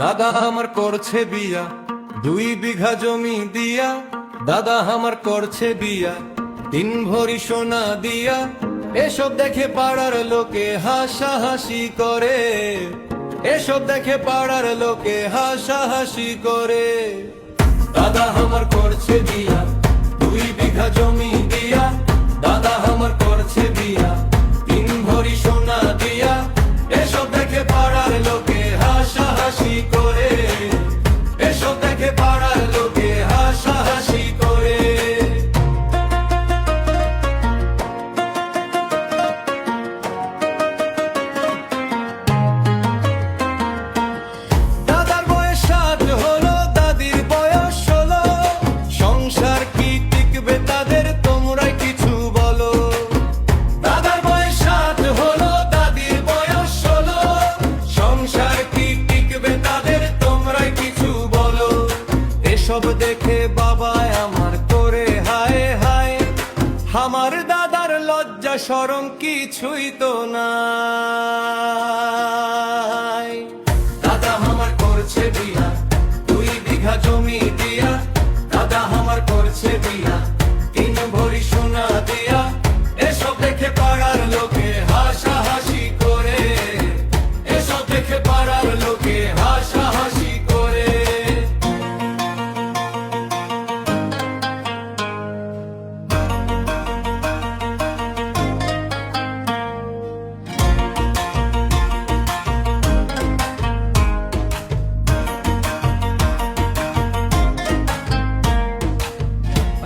দাদা আমার করছে বিয়া 2 বিঘা জমি দিয়া, দাদা আমার করছে বিয়া 3 ভরি সোনা দিয়া। এসব দেখে পাড়ার লোকে হাসাহাসি করে, এসব দেখে পাড়ার লোকে হাসাহাসি করে। দাদা আমার করছে বিয়া 2 বিঘা জমি দিয়া, দাদা আমার করছে বিয়া 3 ভরি সোনা দিয়া। এসব দেখে পাড়ার লোকে হাসাহাসি করে, এসব দেখে পাড়ার লোকে হাসাহাসি করে। দাদার বয়স 7 হলো, দাদির বয়স 16, সংসার কি টিকবে তাদের তোমরাই কিছু বলো। দাদার বয়স 7 হলো, দাদির বয়স 16, সংসার কি টিকবে তাদের তোমরাই কিছু বলো। এসব দেখে বাবা আমার করে হায় হায়, আমার দাদার লজ্জা শরম কিছুই তো নাই। দাদা আমার করছে বিয়া 2 বিঘা জমি দিয়া, দাদা আমার করছে বিয়া 3 ভরি সোনা দিয়া। এসব দেখে পাড়ার লোকে হাসাহাসি করে, এসব দেখে পাড়ার লোকে হাসাহাসি করে।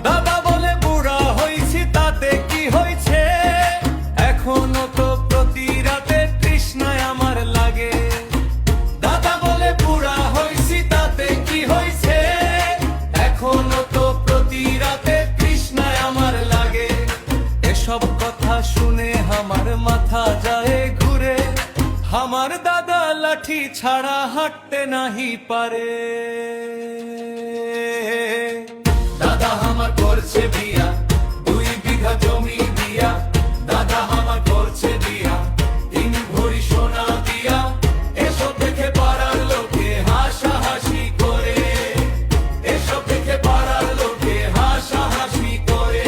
দাদা বলে বুড়া হইছি তাতে কি হয়েছে, এখনো তো প্রতি রাতে তৃষ্ণায় আমার লাগে। দাদা বলে বুড়া হইছি তাতে কি হয়েছে, এখনো তো প্রতি রাতে তৃষ্ণায় আমার লাগে। এসব কথা শুনে আমার মাথা যায় ঘুরে, আমার দাদা লাঠি ছাড়া হাঁটতে নাহি পারে। দাদা আমার করছে বিয়া 2 বিঘা জমি দিয়া, দাদা আমার করছে বিয়া 3 ভরি সোনা দিয়া। এসব দেখে পাড়ার লোকে হাসাহাসি করে, এসব দেখে পাড়ার লোকে হাসাহাসি করে।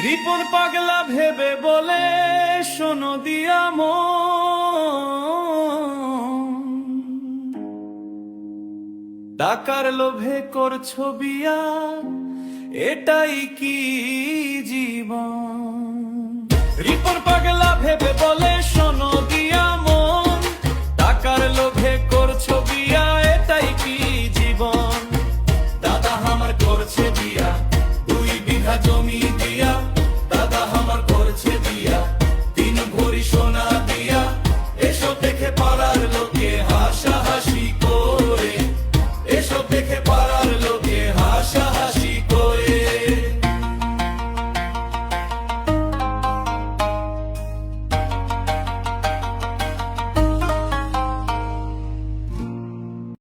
রিপন পাগলা ভেবে বলে শোনো দিয়া টাকার লোভে করছো বিয়া, এটাই কি জীবন। রিপন